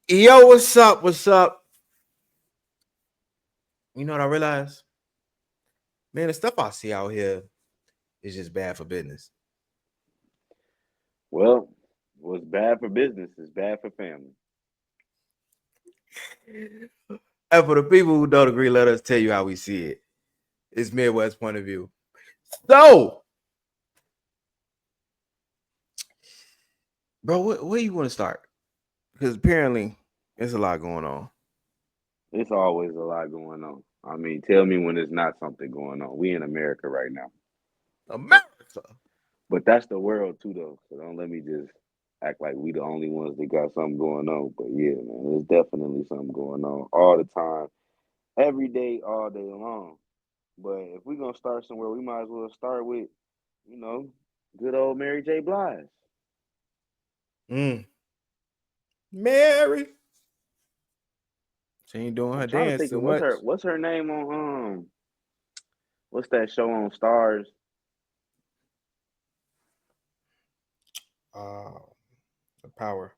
Yo, what's up? What's up? You know what I realized? Man, the stuff I see out here is just bad for business. Well, what's bad for business is bad for family. And for the people who don't agree, let us tell you how we see it. It's Midwest point of view. So, bro, where you want to start? Because apparently there's a lot going on. It's always a lot going on. I mean, tell me when there's not something going on. We in America right now. America. But that's the world too though. So don't let me just act like we the only ones that got something going on. But yeah, man, there's definitely something going on all the time, every day, all day long. But if we're gonna start somewhere, we might as well start with, you know, good old Mary J. Blige. Mm. Mary. She ain't doing I'm her trying to dance think too of much. what's her name on what's that show on Stars? Uh, the power.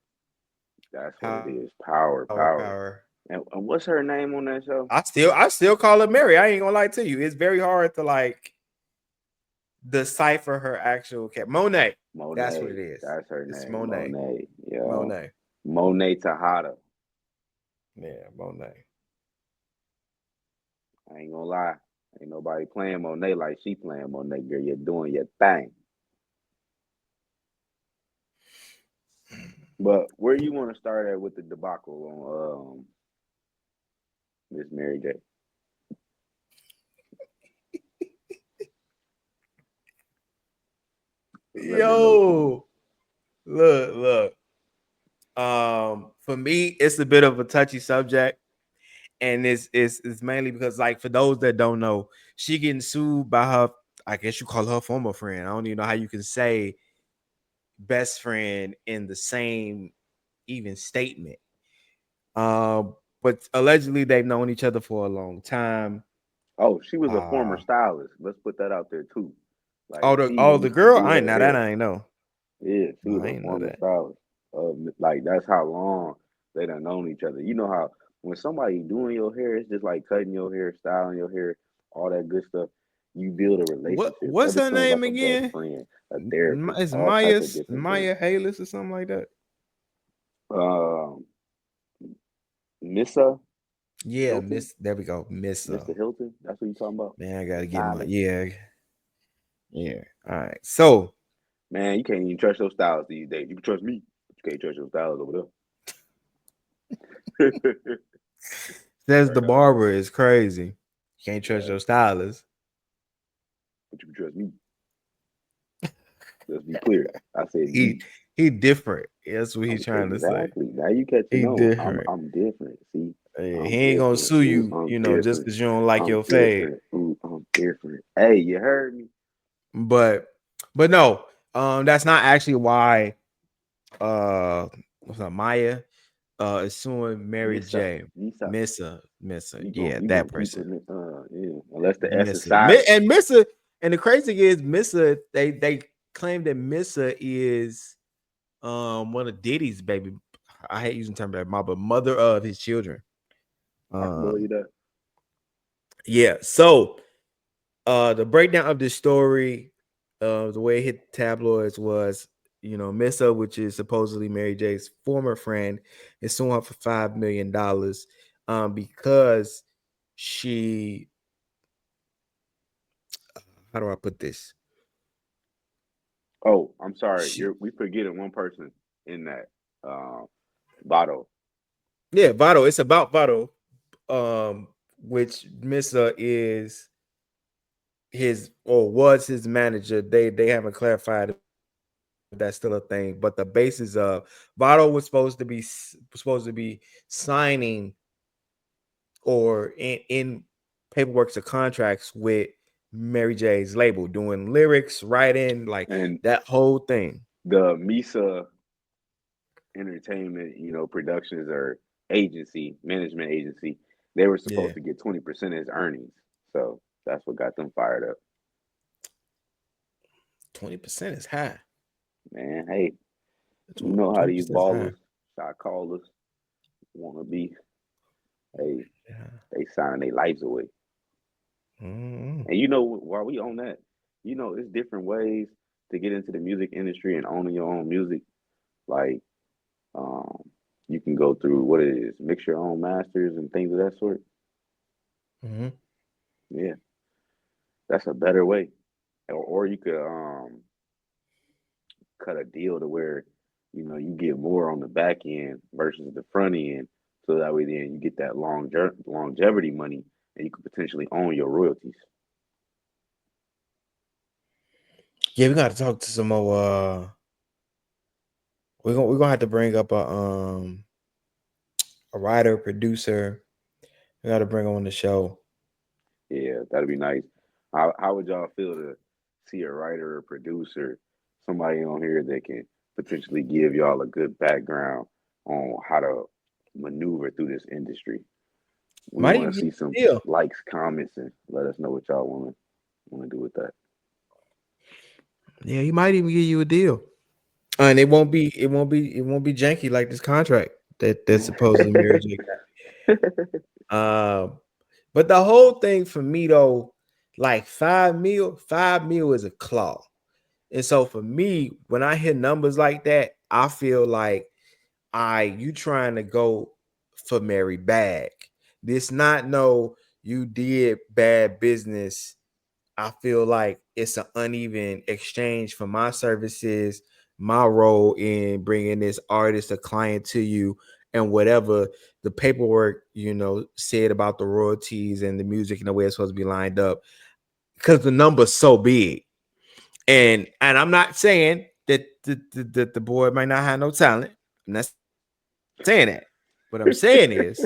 That's what it Power, is. Power, power. power. And what's her name on that show? I still call her Mary. I ain't gonna lie to you. It's very hard to like decipher her actual cat. Monet. That's what it Monet. is. That's her It's name. Monet. Monet. Yeah. Monet. Monet Tejada. Yeah, Monet. I ain't gonna lie. Ain't nobody playing Monet like she playing Monet, girl. You're doing your thing. But where you want to start at with the debacle on Miss Mary J? Let me know what you think. Yo, look. For me, it's a bit of a touchy subject, and it's mainly because, like, for those that don't know, she getting sued by her. I guess you call her former friend. I don't even know how you can say best friend in the same even statement. But allegedly they've known each other for a long time. Oh, she was a former Uh, stylist. Let's put that out there too. Like oh the she oh the used to girl, do I ain't her now that hair. I ain't know. Yeah, she No, was I a ain't know former that. stylist. Like that's how long they done known each other. You know how when somebody doing your hair, it's just like cutting your hair, styling your hair, all that good stuff. You build a relationship. That What's her becomes like name a best again? friend, a therapist, It's all type of different things. Maya Halis or something like that. Um, Missa Yeah, Hilton, Miss. There we go, Miss. Mr. Hilton. That's what you talking about. Man, I The gotta get my stylist. yeah. All right. So Man, you can't even trust your stylists these days. You can trust me, but you can't trust your stylist over there. says the Straight up. barber is crazy. Can't trust Yeah, your stylist. but you can trust me. Let's be clear. I said He me. he different. That's what he's Okay, trying to say. exactly. Now you catching He on. I'm different. I'm different. See, He I'm ain't gonna different. sue Ooh, you, I'm just different. because you don't like I'm your fade. different. Ooh, I'm different. Hey, you heard me? But no, that's not actually why what's up, Maya is suing Mary Missa, J. Missa. Missa, You yeah, gonna you that gonna keep person. it? Yeah. Unless the S is Missa. silent. And Missa, and the crazy thing is Missa, they claim that Missa is one of Diddy's baby. I hate using the term baby mom, but mother of his children. I can believe Um, that. yeah. So the breakdown of this story, the way it hit the tabloids was, Missa, which is supposedly Mary J's former friend, is suing her for $5 million, because she, how do I put this? Oh, I'm sorry. She, We forgetting one person in that. Um, Votto. yeah, Vado. It's about Vado, which Missa is his or was his manager. They haven't clarified if that's still a thing, but the basis of Votto was supposed to be signing or in paperwork or contracts with Mary J's label, doing lyrics, writing, like And that whole thing. the Misa Entertainment, productions or agency, management agency, they were Yeah, supposed to get 20% as earnings. So that's what got them fired up. 20% is high. Man, hey, you 20 know how these percent is high. ballers, shot callers, want to be, hey, Yeah. they signing their lives away. Mm-hmm. And while we on that, it's different ways to get into the music industry and owning your own music. Like, um, you can go through what it is, mix your own masters and things of that sort. Mm-hmm. Yeah, that's a better way. Or you could cut a deal to where you get more on the back end versus the front end, so that way then you get that longevity money, and you could potentially own your royalties. Yeah, we got to talk to some more. We're gonna have to bring up a writer, producer. We got to bring on the show. Yeah, that'd be nice. How would y'all feel to see a writer or producer, somebody on here that can potentially give y'all a good background on how to maneuver through this industry? We Might want even to get see a some deal. likes, comments, and let us know what y'all want to do with that. Yeah, he might even give you a deal. And it won't be janky like this contract that supposedly Mary J got. But the whole thing for me though, like 5 mil is a claw. And so for me, when I hear numbers like that, I feel like you trying to go for Mary bag. This not no you did bad business. I feel like it's an uneven exchange for my services, my role in bringing this artist, a client to you, and whatever the paperwork, said about the royalties and the music and the way it's supposed to be lined up, because the number's so big. And I'm not saying that the boy might not have no talent. I'm not saying that. What I'm saying is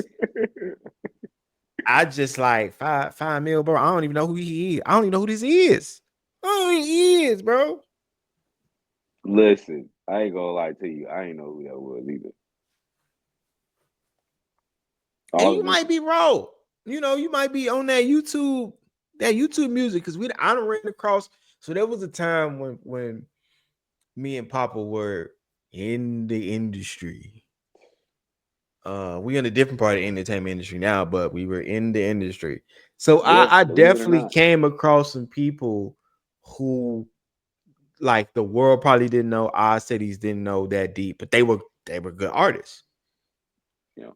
I just like 5 mil, bro. I don't even know who he is. I don't even know who this is. I don't know who he is, bro. Listen, I ain't gonna lie to you. I ain't know who that was either. And All you of this, might be wrong. You might be on that YouTube music, because I don't ran across. So there was a time when me and Papa were in the industry. We in a different part of the entertainment industry now, but we were in the industry. So yeah, I believe it or definitely not. came across some people who, like, the world probably didn't know, our cities didn't know that deep, but they were good artists. Yeah,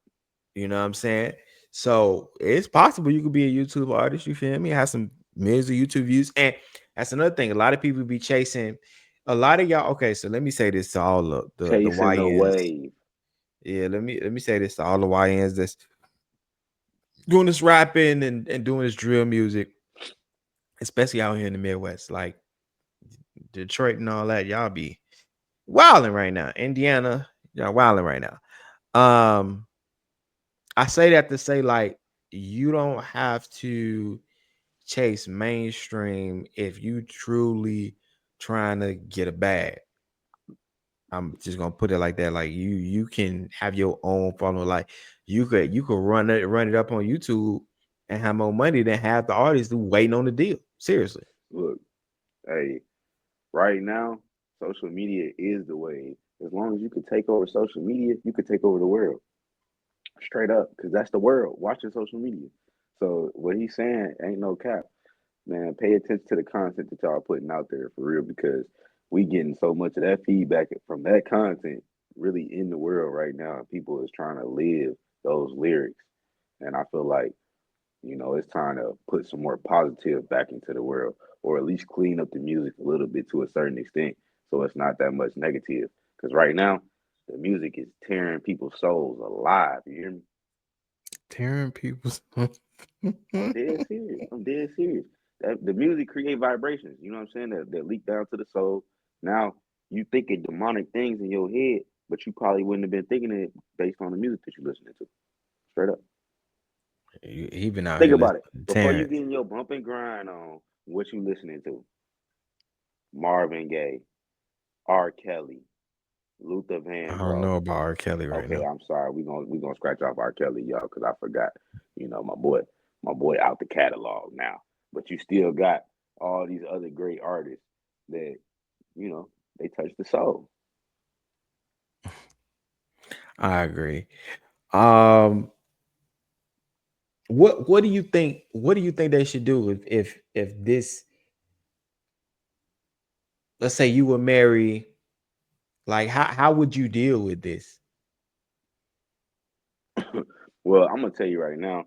You know what I'm saying? So it's possible you could be a YouTube artist. You feel me? Have some millions of YouTube views, and that's another thing. A lot of people be chasing. A lot of y'all. Okay, so let me say this to all the chasing the YNs. wave. Yeah, let me say this to all the YNs that's doing this rapping and doing this drill music, especially out here in the Midwest, like Detroit and all that. Y'all be wilding right now. Indiana, y'all wilding right now. Um, I say that to say, like, you don't have to chase mainstream if you truly trying to get a bag. I'm just gonna put it like that. Like, you can have your own following. Like, you could run it up on YouTube and have more money than half the artists who waiting on the deal. Seriously. Look, hey, right now, social media is the wave. As long as you could take over social media, you could take over the world. Straight up, because that's the world watching social media. So what he's saying ain't no cap, man. Pay attention to the content that y'all putting out there for real, because we getting so much of that feedback from that content really in the world right now. People is trying to live those lyrics, and I feel like it's time to put some more positive back into the world, or at least clean up the music a little bit to a certain extent, so it's not that much negative. Because right now, the music is tearing people's souls alive. You hear me? Tearing people's I'm dead serious. I'm dead serious. That the music create vibrations. You know what I'm saying? That leak down to the soul. Now you thinking demonic things in your head, but you probably wouldn't have been thinking it based on the music that you're listening to. Straight up. he been out Think here about it. listening to Before you Terrence. getting your bump and grind on, what you listening to? Marvin Gaye, R. Kelly, Luther I don't know Vandross. about R. Kelly right Okay, now. I'm sorry. We gonna scratch off R. Kelly, y'all, because I forgot. My boy out the catalog now. But you still got all these other great artists that you know they touch the soul. I agree. Um, what do you think? What do you think they should do if this? Let's say you were married. Like, how would you deal with this? Well, I'm gonna tell you right now,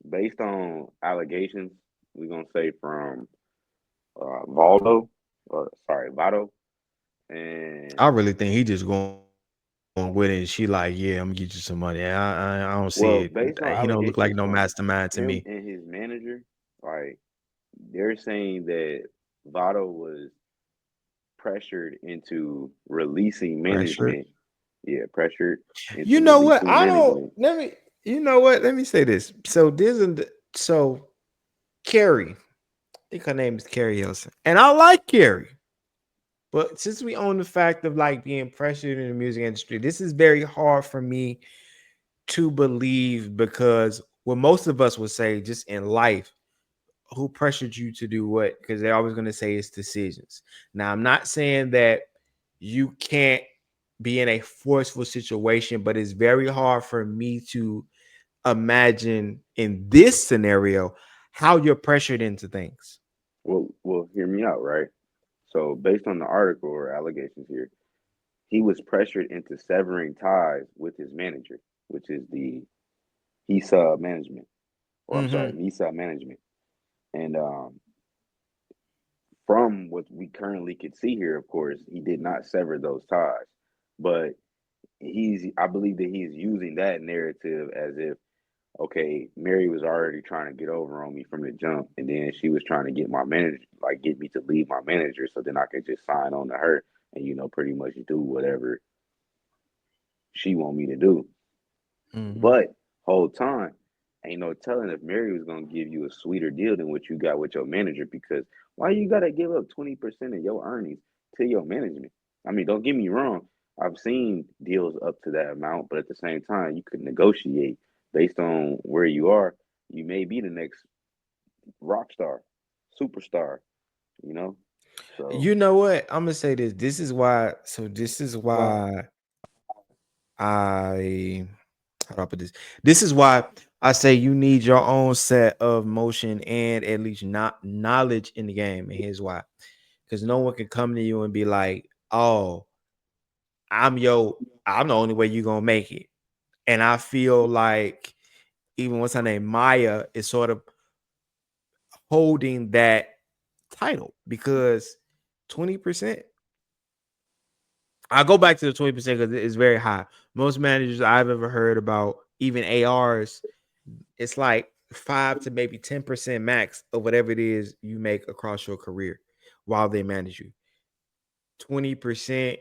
based on allegations, we're gonna say from Vado, I and really think he just going with it. And she like, yeah, I'm gonna get you some money. I don't see it. He don't well, look like based no on mastermind allegations to me. from him and his manager, like they're saying that Vado was pressured into releasing Pressure. management. Yeah, pressured You into know what? releasing I don't. management. Let me. You know what? Let me say this. So this is so Carrie. I think her name is Carrie Hilson, and I like Carrie. But since we own the fact of like being pressured in the music industry, this is very hard for me to believe because what most of us would say just in life, who pressured you to do what? Because they're always going to say it's decisions. Now, I'm not saying that you can't be in a forceful situation, but it's very hard for me to imagine in this scenario how you're pressured into things. Well, hear me out, right? So, based on the article or allegations here, he was pressured into severing ties with his manager, which is the HESA management, or I'm sorry, Mm-hmm. NISA management. And from what we currently could see here, of course, he did not sever those ties. But I believe that he's using that narrative as if, okay, Mary was already trying to get over on me from the jump, and then she was trying to get my manager, like get me to leave my manager, so then I could just sign on to her and pretty much do whatever she want me to do. Mm-hmm. But whole time, ain't no telling if Mary was gonna give you a sweeter deal than what you got with your manager. Because why you gotta give up 20% of your earnings to your management? I mean, don't get me wrong. I've seen deals up to that amount, but at the same time, you could negotiate based on where you are. You may be the next rock star, superstar. You know, so You know what? I'm gonna say this. This is why. So this is why I how do I put this? This is why I say you need your own set of motion and at least not knowledge in the game. And here's why: because no one can come to you and be like, "Oh, I'm your, I'm the only way you're gonna make it." And I feel like even what's her name, Maya, is sort of holding that title because 20%. I go back to the 20% because it's very high. Most managers I've ever heard about, even ARs, it's like 5 to maybe 10% max of whatever it is you make across your career while they manage you. 20%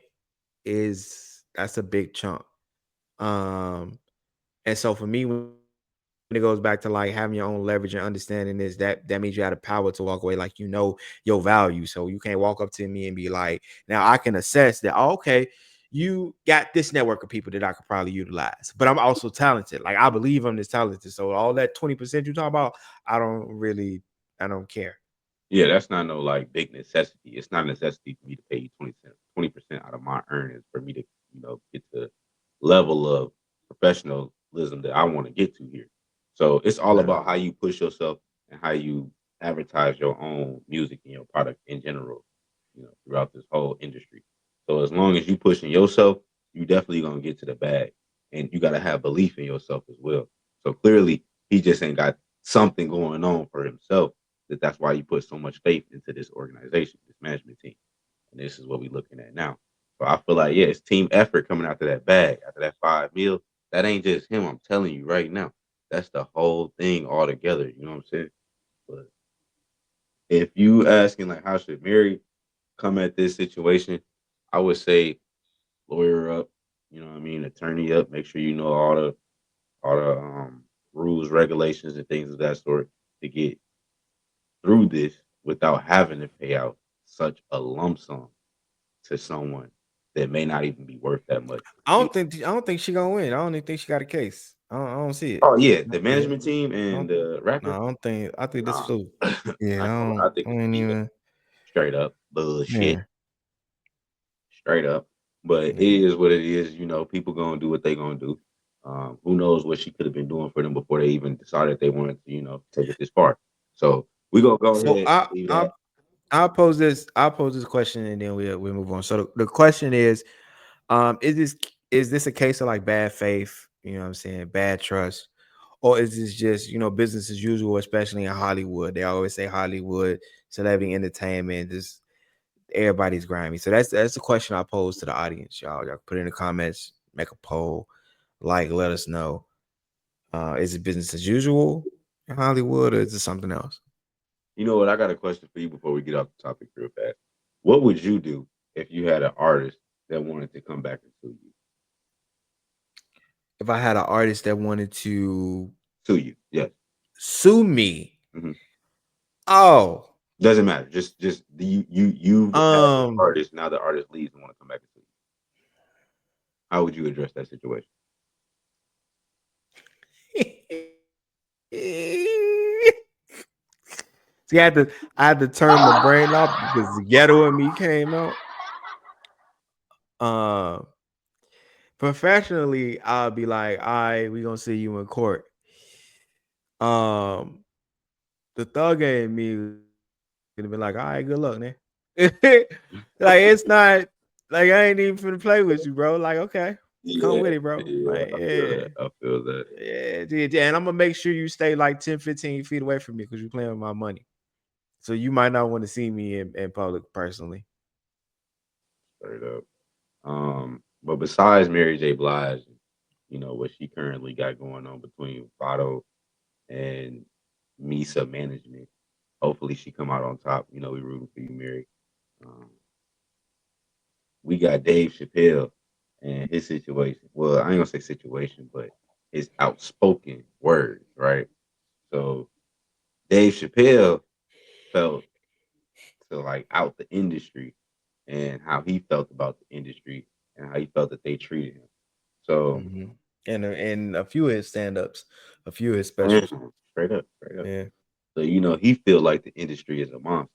is that's a big chunk. Um, and so for me, when it goes back to like having your own leverage and understanding this, that means you have the power to walk away like you know your value. So you can't walk up to me and be like, now I can assess that, oh, okay, you got this network of people that I could probably utilize. But I'm also talented. Like I believe I'm this talented. So all that 20% you talk about, I don't really, I don't care. Yeah, that's not no like big necessity. It's not a necessity for me to pay you 20% out of my earnings for me to, get the level of professionalism that I want to get to here. So it's all Not at about how all. you push yourself and how you advertise your own music and your product in general, throughout this whole industry. So as long as you pushing yourself, you definitely gonna get to the bag. And you gotta have belief in yourself as well. So clearly he just ain't got something going on for himself that's why you put so much faith into this organization, this management team. And this is what we're looking at now. So I feel like, yeah, it's team effort coming after that bag, after that 5 mil. That ain't just him. I'm telling you right now. That's the whole thing all together. You know what I'm saying? But if you asking like how should Mary come at this situation, I would say lawyer up, you know what I mean, attorney up, make sure you know all the rules, regulations, and things of that sort to get through this without having to pay out such a lump sum to someone that may not even be worth that much. You know? I don't think she gonna win. I don't even think she got a case. I don't see it. Oh yeah, I the see it. management team I and don't, the no, rapper. I don't think. I think this Nah, flu. Yeah, not gonna lie, I I think it's a ain't B even. straight up bullshit, Yeah, straight up. But it yeah. is what it is. People gonna do what they gonna do. Who knows what she could have been doing for them before they even decided they wanted to, take it this far. So we gonna go So ahead I leave I that. I'll pose this question and then we move on. So the question is, is this a case of like bad faith? You know what I'm saying? Bad trust, or is this just business as usual, especially in Hollywood? They always say Hollywood, celebrity entertainment, just everybody's grimy. So that's the question I pose to the audience, y'all. Y'all put it in the comments, make a poll, like, let us know. Is it business as usual in Hollywood, or is it something else? You know what? I got a question for you before we get off the topic real fast. What would you do if you had an artist that wanted to come back and sue you? If I had an artist that wanted to Sue you, yes. sue me, Hmm. oh, Doesn't matter. Just you have the um, artist now. The artist leaves and want to come back and sue you. How would you address that situation? see, I had to turn my brain off because the ghetto in me came out. Um, Professionally, I'll be like, all right, we gonna see you in court. Um, the thug in me gonna be like, all right, good luck, man. Like it's not like I ain't even finna play with you, bro. Like, okay, come Yeah, with it, bro. yeah, Like, I feel yeah. that. I feel that. Yeah, yeah, and I'm gonna make sure you stay like 10, 15 feet away from me because you're playing with my money. So you might not want to see me in public personally. Straight up. But besides Mary J. Blige, what she currently got going on between Votto and Misa management. Hopefully she come out on top. We rooting for you, Mary. Um, we got Dave Chappelle and his situation. Well, I ain't gonna say situation, but his outspoken words, right? So Dave Chappelle felt to like out the industry and how he felt about the industry and how he felt that they treated him. So Hmm. And a few of his stand-ups, a few of his specials. man, straight up, straight up. Yeah. So he feel like the industry is a monster.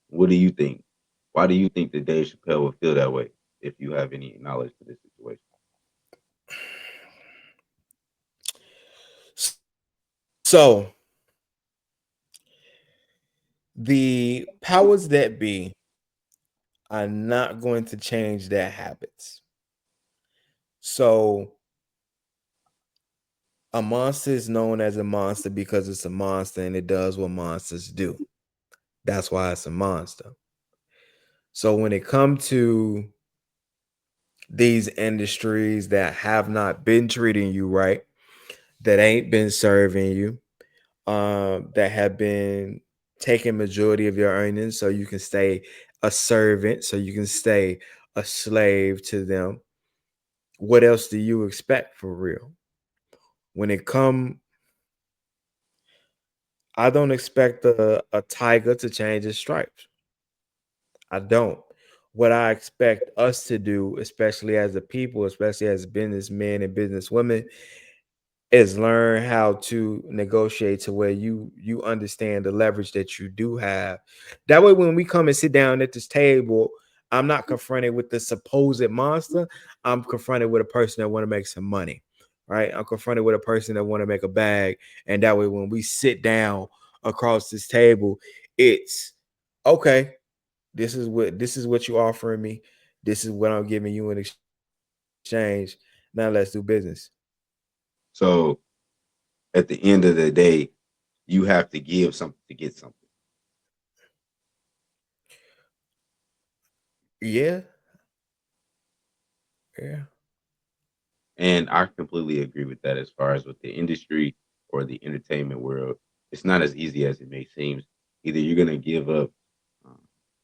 What do you think? Why do you think that Dave Chappelle would feel that way if you have any knowledge to this situation? So the powers that be are not going to change their habits. So a monster is known as a monster because it's a monster and it does what monsters do. That's why it's a monster. So when it comes to these industries that have not been treating you right, that ain't been serving you, that have been taking majority of your earnings so you can stay a servant, so you can stay a slave to them. What else do you expect for real? When it come, I don't expect a tiger to change his stripes. I don't. What I expect us to do, especially as a people, especially as businessmen and businesswomen, is learn how to negotiate to where you understand the leverage that you do have. That way, when we come and sit down at this table, I'm not confronted with the supposed monster. I'm confronted with a person that want to make some money, right? I'm confronted with a person that want to make a bag, and that way, when we sit down across this table, it's okay. This is what you offering me. This is what I'm giving you in exchange. Now let's do business. So at the end of the day, you have to give something to get something. Yeah, yeah. And I completely agree with that as far as with the industry or the entertainment world. It's not as easy as it may seem. Either you're going to give up um,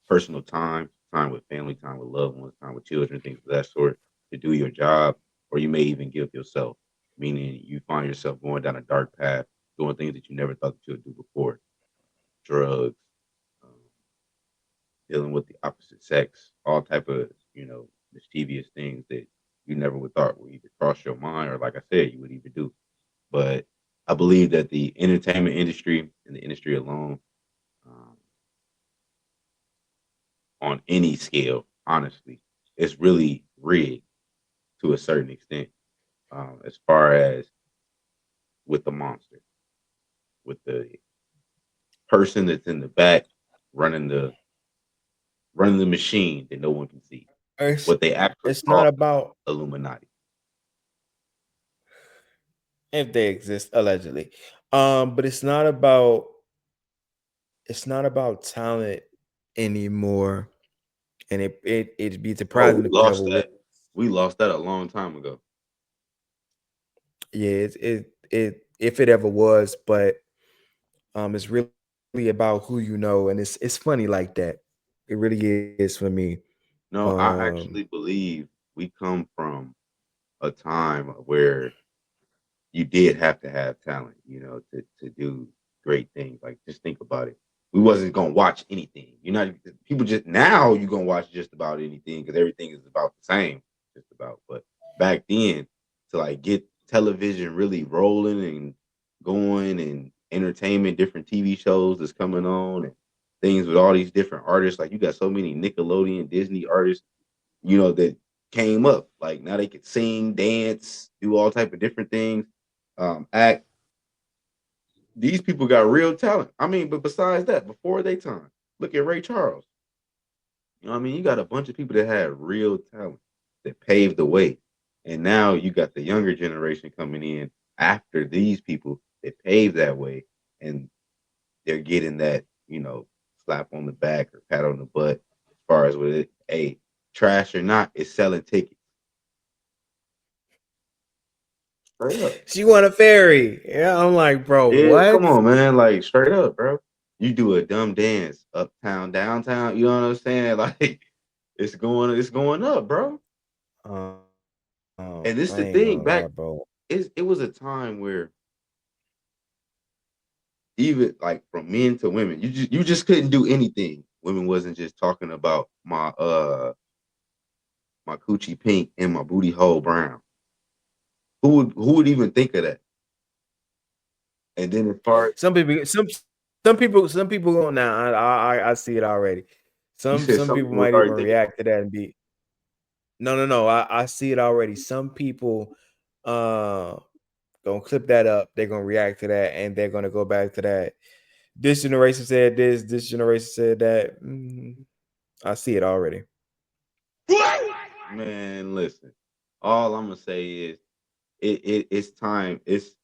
personal time, time with family, time with loved ones, time with children, things of that sort to do your job, or you may even give yourself, meaning you find yourself going down a dark path, doing things that you never thought that you would do before, drugs, um, dealing with the opposite sex, all type of mischievous things that you never would thought would either cross your mind or, like I said, you would even do. But I believe that the entertainment industry and the industry alone, um, on any scale, honestly, it's really rigged to a certain extent. as far as with the monster, with the person that's in the back running the machine that no one can see. It's What they actually it's call not about Illuminati. if they exist allegedly. But it's not about talent anymore. And it'd be Oh, surprising we if it ever lost was. that. We lost that a long time ago. Yeah, if it ever was, but it's really about who you know, and it's funny like that. It really is for me. No, I Um actually believe we come from a time where you did have to have talent, to do great things. Like just think about it. We wasn't gonna watch anything. You're not people just now you're gonna watch just about anything because everything is about the same, just about. But back then, to like get television really rolling and going and entertainment, different TV shows that's coming on and things with all these different artists. Like you got so many Nickelodeon, Disney artists, that came up. Like now they could sing, dance, do all type of different things, act. These people got real talent. I mean, but besides that, before they time, look at Ray Charles. You know what I mean? You got a bunch of people that had real talent that paved the way. And now you got the younger generation coming in after these people that paved that way. And they're getting that, slap on the back or pat on the butt as far as with it. Hey, trash or not, it's selling tickets. Straight up. she won a fairy. Yeah, I'm like, bro, Yeah, come what? on, man. Like straight up, bro. You do a dumb dance uptown, downtown. You know what I'm saying? Like it's going up, bro. I And ain't this the gonna lie, thing. bro. It was a time where even like from men to women, you just couldn't do anything. Women wasn't just talking about my coochie pink and my booty hole brown. Who would even think of that? And then as far as Some people go now. I see it already. you Some said, some some people people was might already even thinking about react to that and be no. I see it already. Some people uh gonna clip that up. They're gonna react to that, and they're gonna go back to that. This generation said this. This generation said that. I see it already. it. Man, listen. All I'm gonna say is it's time. It's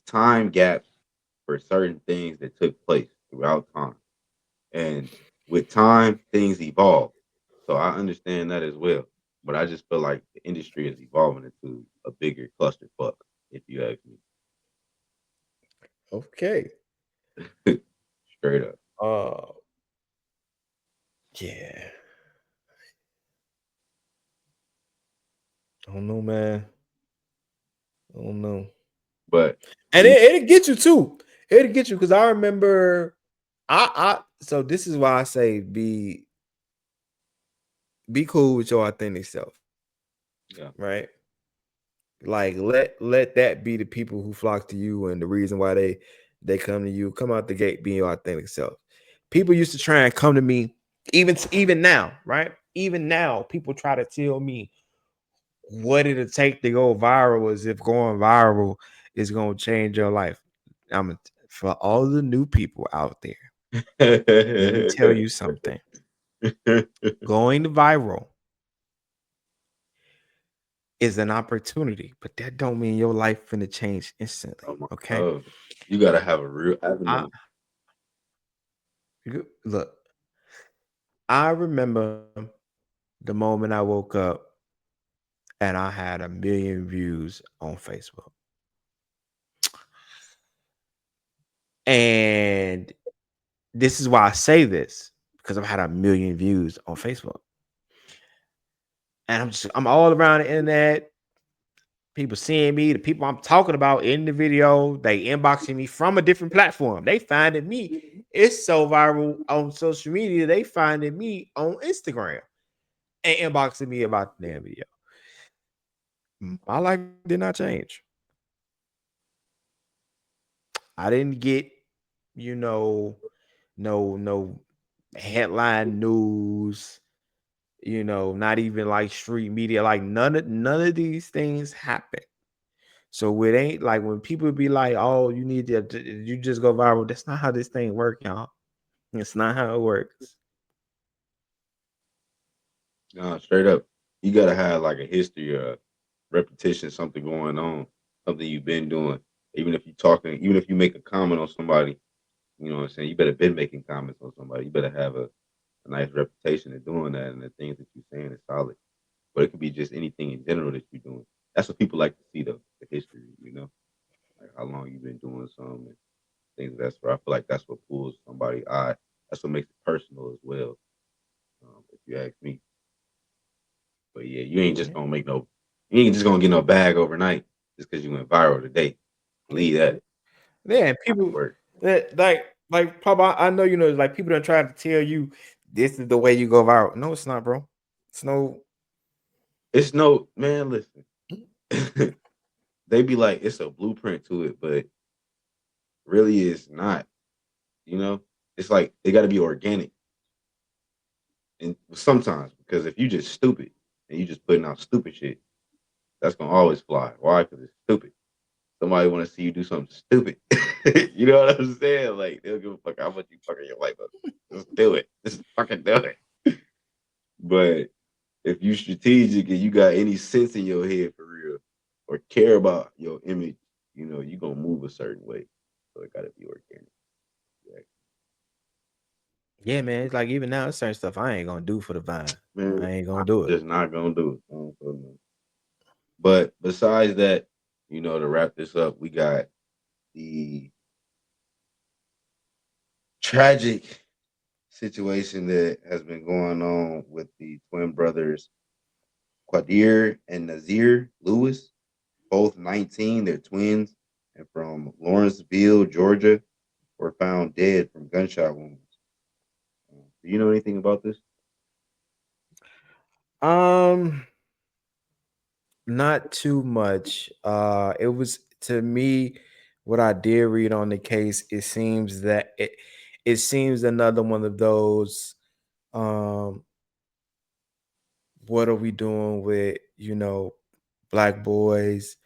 time gaps for certain things that took place throughout time. And with time, things evolve. So I understand that as well. But I just feel like the industry is evolving into a bigger clusterfuck, if you ask Okay. me. Straight up. Uh, yeah. I don't know, man. I don't know. But And we it'll get you too. It'll get you because I remember. So this is why I say be cool with your authentic self, yeah. right? Like let that be the people who flock to you and the reason why they come to you. Come out the gate being your authentic self. People used to try and come to me, even now, right? Even now, people try to tell me what it'll take to go viral, as if going viral is gonna change your life. For all the new people out there, let me tell you something. Going viral is an opportunity, but that don't mean your life finna change instantly. Oh my Okay. God. You gotta have a real I avenue. look, I remember the moment I woke up and I had 1 million views on Facebook. And this is why I say this, because I've had 1 million views on Facebook. And I'm all around the internet. People seeing me, the people I'm talking about in the video, they inboxing me from a different platform. They finding me. It's so viral on social media. They finding me on Instagram and inboxing me about the damn video. My life did not change. I didn't get, you know, no headline news. not even like street media. Like none of these things happen. So it ain't like when people be like, "Oh, you just go viral." That's not how this thing work, y'all. It's not how it works. No, straight up, you gotta have like a history or repetition, something going on, something you've been doing. Even if you talking, even if you make a comment on somebody, you know what I'm saying. You better been making comments on somebody. You better have a nice reputation of doing that, and the things that you're saying is solid. But it could be just anything in general that you're doing. That's what people like to see, though, the history. Like how long you've been doing something and things of that sort. I feel like that's what pulls somebody eye. That's what makes it personal as well. If you ask me. But yeah, you ain't just Yeah, gonna make no. You ain't just gonna get no bag overnight just because you went viral today. yeah, Believe that. yeah. And Not people work. that like Papa, I know like people don't try to tell you this is the way you go viral. No, it's not, bro. It's no. It's no man. Listen, they be like it's a blueprint to it, but really it's not. You know, it's like they got to be organic, and sometimes because if you just stupid and you just putting out stupid shit, that's gonna always fly. Why? Because it's stupid. Somebody want to see you do something stupid. You know what I'm saying? Like they'll give a fuck how much you fucking your life up. Just do it. Just fucking do it. But if you strategic and you got any sense in your head for real, or care about your image, you gonna move a certain way. So it gotta be organic. Yeah. Yeah, man. It's like even now, it's certain stuff I ain't gonna do for the vine. Man, I ain't I'm gonna do it. just not gonna do it. I don't feel no. But besides that, to wrap this up, we got the tragic situation that has been going on with the twin brothers Qadir and Nazir Lewis, both 19. They're twins and from Lawrenceville, Georgia, were found dead from gunshot wounds. Do you know anything about this? Um, Not too much. It was to me what I did read on the case. It seems another one of those. Um, what are we doing with black boys,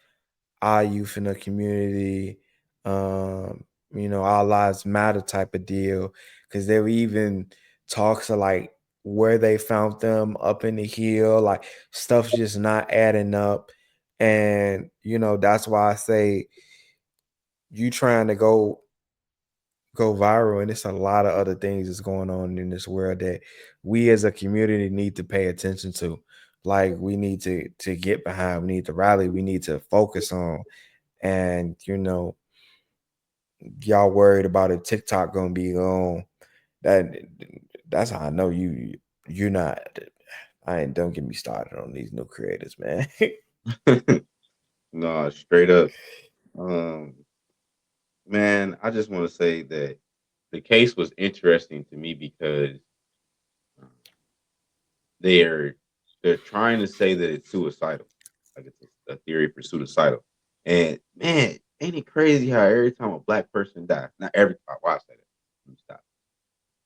our youth in the community, our lives matter type of deal. Because there were even talks of like where they found them up in the hill, like stuff's just not adding up. And that's why I say you trying to go viral, and it's a lot of other things that's going on in this world that we as a community need to pay attention to. Like we need to get behind, we need to rally, we need to focus on. And y'all worried about a TikTok gonna be on. That that's how I know you're not. I ain't Don't get me started on these new creators, man. No, straight up. Um, Man, I just want to say that the case was interesting to me because uh, they're they're trying to say that it's suicidal, like it's a theory for suicidal. And man, ain't it crazy how every time a black person dies, not every time. Why I say that? Let me stop.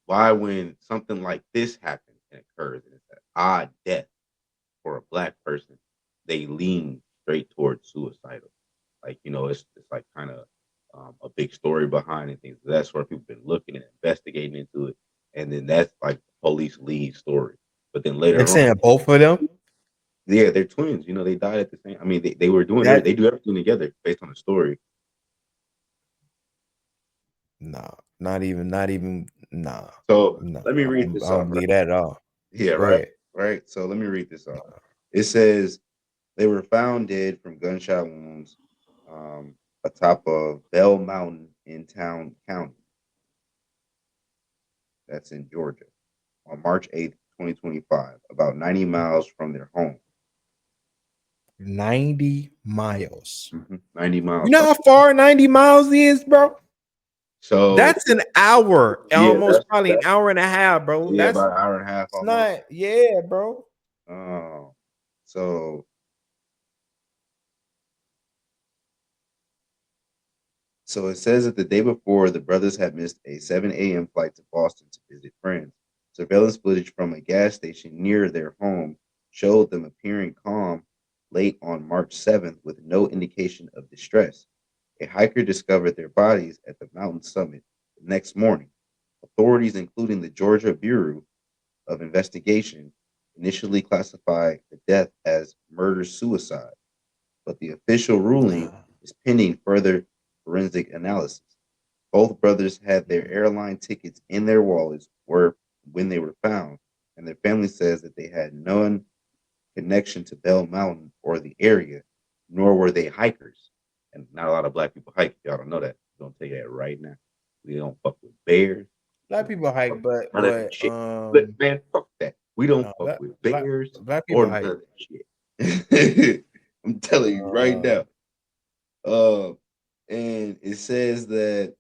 Why when something like this happens and occurs and it's an odd death for a black person, they lean straight towards suicidal. Like, it's like kind of a big story behind it. Things that's where people been looking and investigating into it, and then that's like the police lead story. But then They're later on, saying both of them. yeah, they're twins. They died at the same. I mean, they were doing That they do everything together based on the story. nah, not even nah, So nah. let me I read don't, I this don't off. Right? believe that at all. Yeah, Go right, ahead. right. So let me read this off. It says they were found dead from gunshot wounds um, atop of Bell Mountain in Town County. That's in Georgia on March 8th, 2025, about 90 miles from their home. 90 miles. 90 You miles know from. how far 90 miles is, bro? So That's an hour, yeah, almost that's probably an hour and a half, bro. yeah, That's about an hour and a half it's almost. not, yeah, bro. Oh, so it says that the day before, the brothers had missed a 7 a.m. flight to Boston to visit friends. Surveillance footage from a gas station near their home showed them appearing calm late on March 7th with no indication of distress. A hiker discovered their bodies at the mountain summit the next morning. Authorities, including the Georgia Bureau of Investigation, initially classified the death as murder suicide, but the official ruling is pending further forensic analysis. Both brothers had their airline tickets in their wallets were when they were found, and their family says that they had none connection to Bell Mountain or the area, nor were they hikers. And not a lot of black people hike. Y'all don't know that. I'm gonna tell you that right now. We don't fuck with bears. A lot We of don't people fuck hike, with but none of that shit. But man, fuck that. We don't fuck black with black bears black or people none hike. of that shit. I'm telling you right Uh, now. And it says that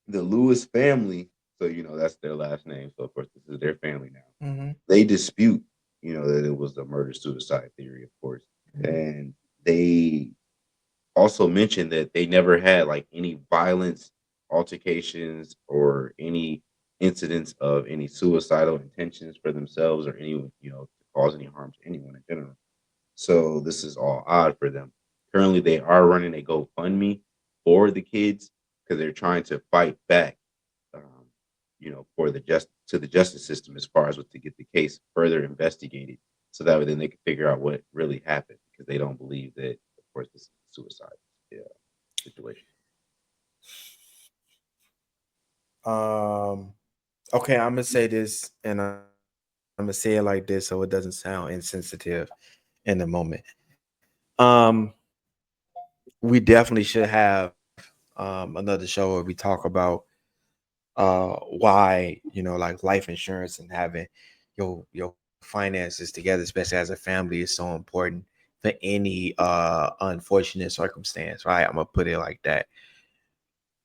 the Lewis family, so that's their last name. So of course this is their family now. mhm. They dispute, that it was a murder suicide theory, of course. And they also mentioned that they never had like any violence, altercations, or any incidents of any suicidal intentions for themselves or anyone, to cause any harm to anyone in general. So this is all odd for them. Currently, they are running a GoFundMe for the kids because they're trying to fight back, um, for the justice system as far as to get the case further investigated, so that way then they can figure out what really happened because they don't believe that, of course, this is a suicide, yeah, situation. Um, okay, I'm gonna say this, and I'm gonna say it like this so it doesn't sound insensitive in the moment. Um, we definitely should have another show where we talk about why like life insurance and having your finances together, especially as a family, is so important for any unfortunate circumstance, right? I'm gonna put it like that.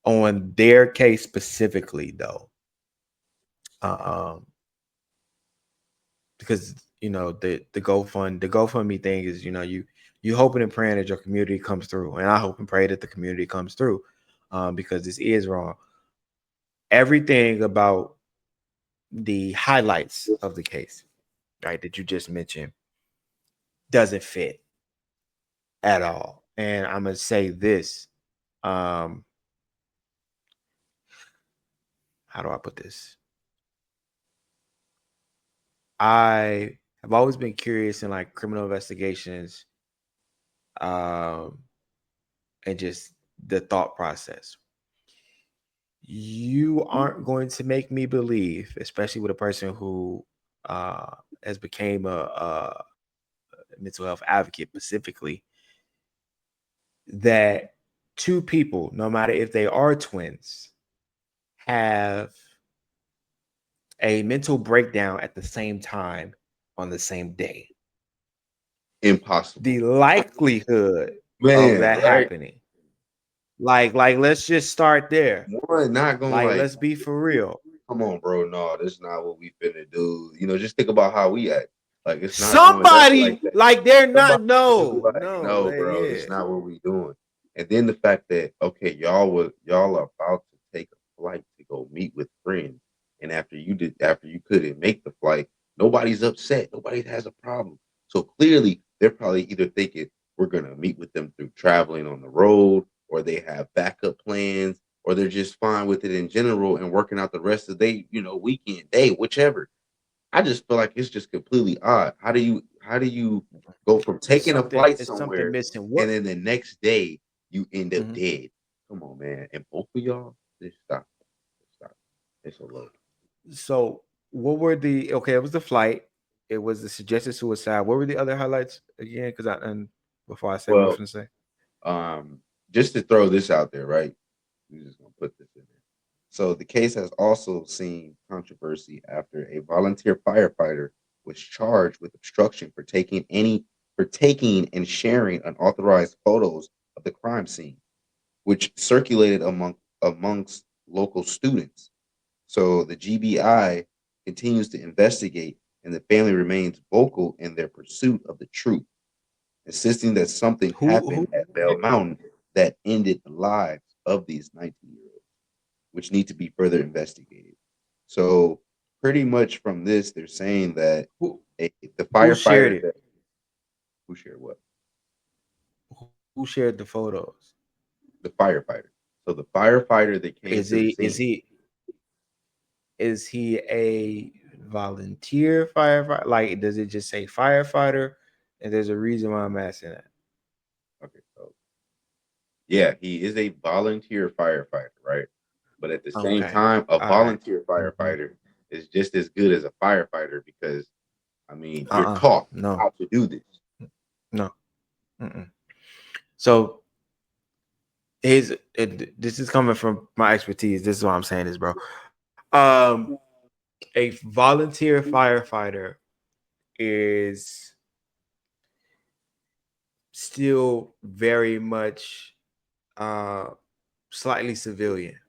On their case specifically, though, um, because the GoFundMe thing is, you hoping and praying that your community comes through, and I hope and pray that the community comes through, because this is wrong. Everything about the highlights of the case, right, that you just mentioned, doesn't fit at all. And I'm gonna say this. Um, how do I put this? I have always been curious in like criminal investigations, um, and just the thought process. You aren't going to make me believe, especially with a person who uh, has became a mental health advocate specifically, that two people, no matter if they are twins, have a mental breakdown at the same time on the same day. Impossible, The likelihood of man. that Right? happening, like let's just start there. One not gonna Like, like. let's be for real. Come on, bro. No, that's not what we finna do. Just think about how we act. Like it's not going left like Somebody, that. like, they're Somebody not. just be No, like, no, no, they, bro, yeah. that's not what we doing. And then the fact that okay, y'all are about to take a flight to go meet with friends, and after you couldn't make the flight, nobody's upset. Nobody has a problem. So clearly, they're probably either thinking we're gonna meet with them through traveling on the road, or they have backup plans, or they're just fine with it in general and working out the rest of the day, weekend day, whichever. I just feel like it's just completely odd. How do you go from taking a flight It's something somewhere missing. and What? then the next day you end up Mhm. dead? Come on, man. And both of y'all, just stop. Just stop. It's a load. So, what were the? Okay, it was the flight. It was the suggested suicide. What were the other highlights again? Because I and before I say what I was Well, going to say. just to throw this out there, right? We're just gonna put this in there. So the case has also seen controversy after a volunteer firefighter was charged with obstruction for taking and sharing unauthorized photos of the crime scene, which circulated amongst local students. So the GBI continues to investigate, and the family remains vocal in their pursuit of the truth, insisting that something Who? happened at Bell Mountain that ended the lives of these 19-year-olds, which need to be further investigated. So pretty much from this, they're saying that Who the who shared firefighter it? that who shared what? Who shared the photos? The firefighter. So the firefighter that came Is to the he scene. is he a volunteer firefighter? Like, does it just say firefighter? And there's a reason why I'm asking that. Okay, so yeah, he is a volunteer firefighter, right? But at the same Okay. time, a All right. volunteer Mhm. firefighter is just as good as a firefighter because I mean you're Uh-uh. taught No. how to do this. No. Mm-mm. So this is coming from my expertise. This is why I'm saying this, bro. Um, a volunteer firefighter is still very much uh slightly civilian.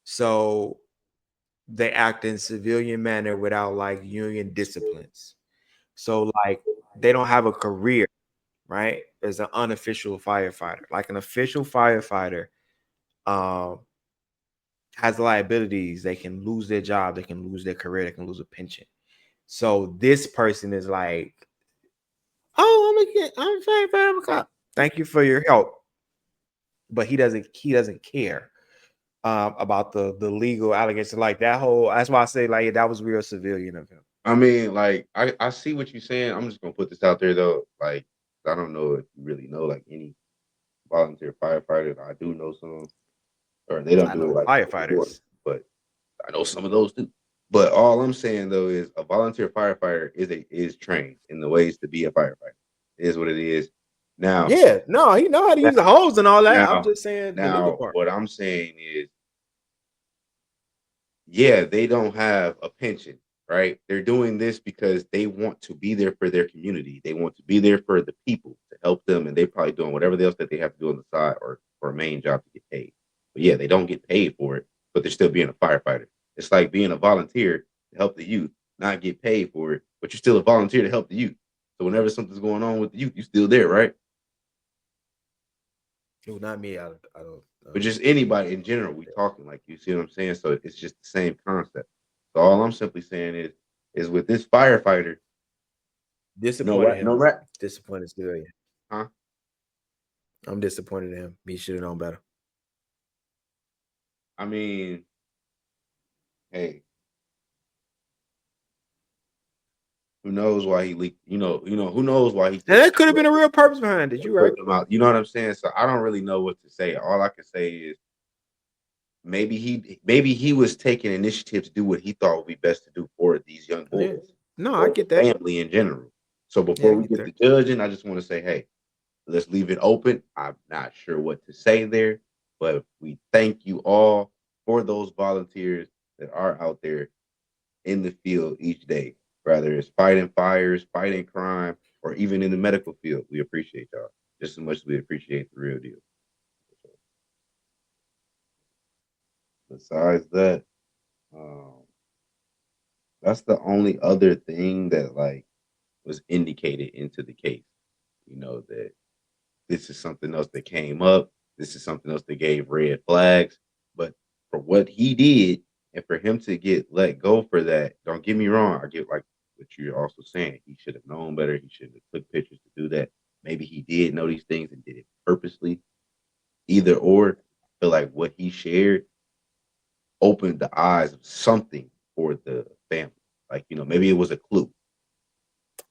So they act in civilian manner without like union disciplines. So like they don't have a career, right? As an unofficial firefighter. Like an official firefighter um has liabilities. They can lose their job, they can lose their career, they can lose a pension. So this person is like, oh, I'm a firefighter, I'm a cop. Thank you for your help. But he doesn't care about the legal allegations. Like that whole, that's why I say like that was real civilian of him. I mean, like I see what you're saying. I'm just gonna put this out there though. Like I don't know if you really know like any volunteer firefighters. I do know some, or they don't I do it know like before, firefighters. but I know some of those do. But all I'm saying though is a volunteer firefighter is trained in the ways to be a firefighter. It is what it is. Now, Yeah, no, he know how to now, use the hose and all that. I'm now, just saying the legal part. what I'm saying is yeah, they don't have a pension, right? They're doing this because they want to be there for their community. They want to be there for the people to help them, and they're probably doing whatever else that they have to do on the side or for a main job to get paid. But yeah, they don't get paid for it, but they're still being a firefighter. It's like being a volunteer to help the youth, not get paid for it, but you're still a volunteer to help the youth. So whenever something's going on with the youth, you're still there, right? No, not me. I But don't. just anybody in general, we talking like you see what I'm saying. So it's just the same concept. So all I'm simply saying is with this firefighter, no Disappointed right, no him. right, Disappointed civilian. huh? I'm disappointed in him. He should have known better. I mean, hey, who knows why he leaked? Who knows why he And took that could have been a real purpose behind it. You right. put them out. You know what I'm saying? So I don't really know what to say. All I can say is maybe he was taking initiative to do what he thought would be best to do for these young Yeah. boys No, I or get the that. family in general. So Yeah, before I we get get that. to judging, I just want to say, hey, let's leave it open. I'm not sure what to say there, but we thank you all for those volunteers that are out there in the field each day, whether it's fighting fires, fighting crime, or even in the medical field. We appreciate y'all just as much as we appreciate the real deal. Besides that, um, that's the only other thing that like was indicated into the case. That this is something else that came up. This is something else that gave red flags. But for what he did, and for him to get let go for that, don't get me wrong. I get like what you're also saying. He should have known better. He should have took pictures to do that. Maybe he did know these things and did it purposely. Either or, I feel like what he shared opened the eyes of something for the family. Like, maybe it was a clue.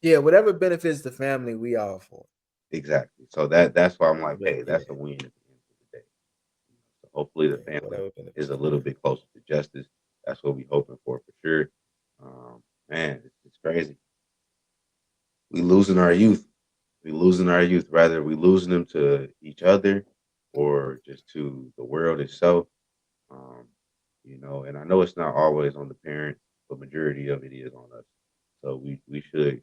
Yeah, whatever benefits the family, we all for. Exactly. So that's why I'm like, hey, Yeah, that's a win at the end of the day. So hopefully the yeah, family whatever benefits is a the little family. bit closer to justice. That's what we hoping for sure. Man, it's crazy. We losing our youth. We losing our youth. Rather, we losing them to each other or just to the world itself. Um, and I know it's not always on the parent, but majority of it is on us. So we should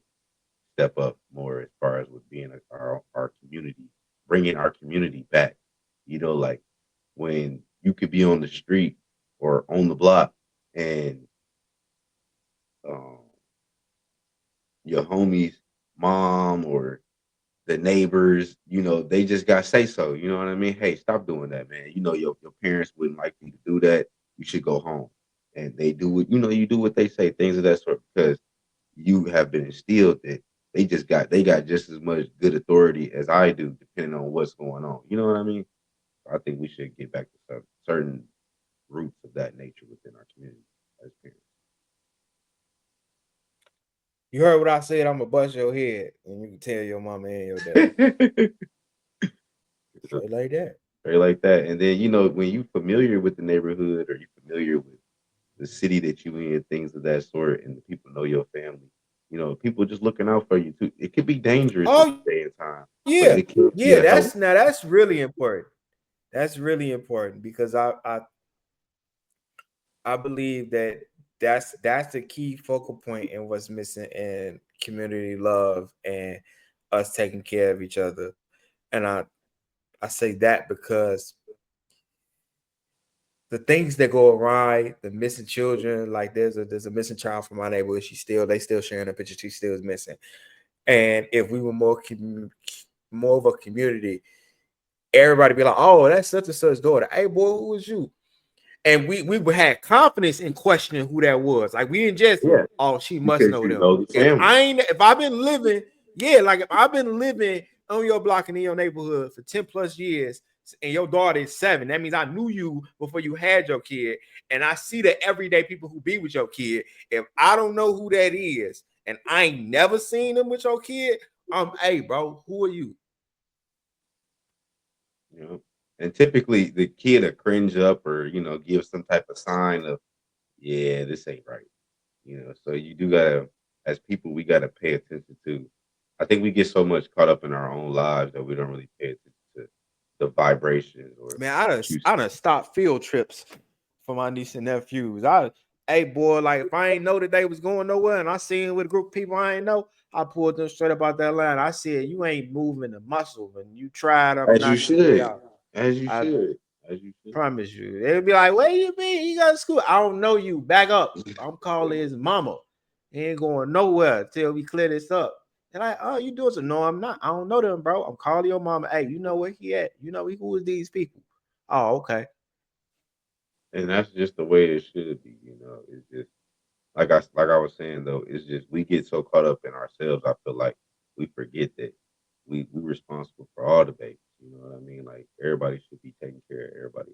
step up more as far as with being our community, bringing our community back. Like when you could be on the street or on the block and um, your homies, mom or the neighbors, they just got say so. You know what I mean? Hey, stop doing that, man. Your parents wouldn't like you to do that. You should go home. and they do what you do what they say, things of that sort, because you have been instilled that they got just as much good authority as I do, depending on what's going on. You know what I mean? I think we should get back to some certain roots of that nature within our community as You heard what I said? I'm gonna bust your head, and you can tell your mama and your daddy parents. straight like that. Or like that. And then when you familiar with the neighborhood or you familiar with the city that you in, things of that sort, and the people know your family, people just looking out for you too. It could be dangerous at Oh the same time, but yeah, it could be yeah. a help. That's really important. That's really important because I believe that that's the key focal point in what's missing in community love and us taking care of each other. And I say that because the things that go awry, the missing children, like there's a missing child from my neighborhood. They still sharing a picture. She still is missing. And if we were more of a community, everybody be like, oh, that's such and such daughter. Hey boy, who is you? And we had confidence in questioning who that was. Like we didn't just, Yeah, oh, she must because know you them. know the family. If I've been living, yeah, like if I've been living on your block and in your neighborhood for 10 plus years, and your daughter is 7, that means I knew you before you had your kid. And I see the everyday people who be with your kid. If I don't know who that is, and I ain't never seen them with your kid, hey, bro, who are you? You know, and typically the kid will cringe up or give some type of sign of, yeah, this ain't right. So you do gotta, as people, we gotta pay attention to. I think we get so much caught up in our own lives that we don't really pay attention to the vibrations or Man, what you I see. done stopped field trips for my niece and nephews. Hey boy, like if I ain't know that they was going nowhere and I seen with a group of people I ain't know, I pulled them straight up out that line. I said, you ain't moving the muscle when you tried, I'm As you knocking you should, out. as you I should, as you should. promise you. They'll be like, where you been? You got to school. I don't know you. Back up. I'm calling his mama. He ain't going nowhere till we clear this up. And like, oh, you doing some? No, I'm not. I don't know them, bro. I'm calling your mama. Hey, you know where he at? You know who is these people? Oh, okay. And that's just the way it should be. It's just like I was saying though. It's just we get so caught up in ourselves. I feel like we forget that we responsible for all the babies. You know what I mean? Like everybody should be taking care of everybody.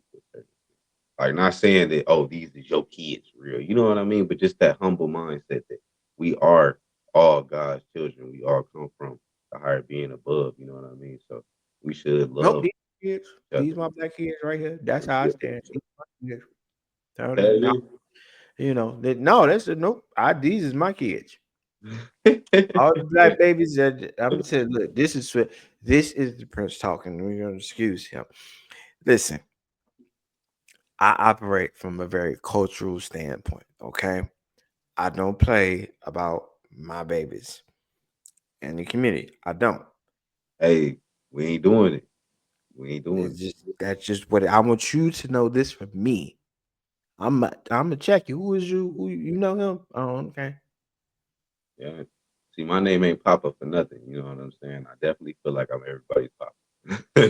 Like not saying that, oh, these is your kids real. You know what I mean? But just that humble mindset that we are all God's children. We all come from the higher being above. You know what I mean? So we should Nope, love these kids, each these other. my black kids right here. That's how I stand. These my kids. Hell Now, no, that's a nope. These is my kids. yeah. All the black babies. I'm gonna tell you, look, this is the prince talking. We're gonna excuse him. Listen, I operate from a very cultural standpoint. Okay, I don't play about my babies and the community. I don't. Hey, we ain't doing it. We ain't doing It's just that's just what I want you to know. This from me. I'm gonna check you. Who is you? Who you know him? Oh, okay. it. Yeah. See, my name ain't Papa for nothing. You know what I'm saying? I definitely feel like I'm everybody's Papa. So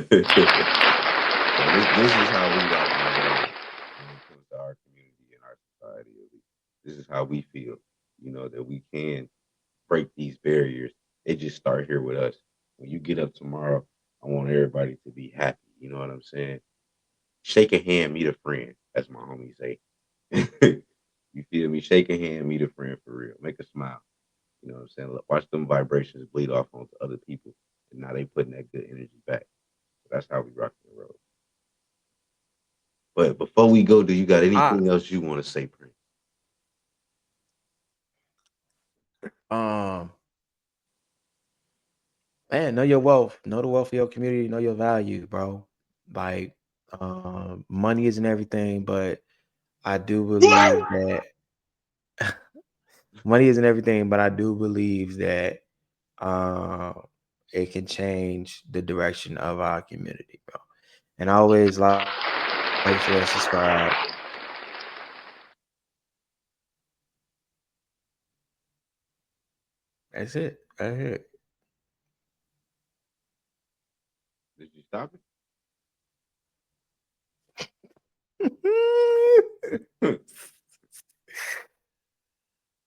this is how we rock and roll when it comes to our community and our society. At least. This is how we feel. That we can break these barriers. They just start here with us. When you get up tomorrow, I want everybody to be happy. You know what I'm saying? Shake a hand, meet a friend, as my homies say. You feel me? Shake a hand, meet a friend for real. Make a smile. You know what I'm saying? Watch them vibrations bleed off onto other people. And now they putting that good energy back. That's how we rock and roll. But before we go, do you got I anything else you want to say, Prince? um man, know your wealth, know the wealth of your community, know your value, bro. Like, money isn't everything, but I do believe that money isn't everything, but I do believe that uh, it can change the direction of our community, bro. And I always like, share, subscribe. That's it. That's Did you stop it. it?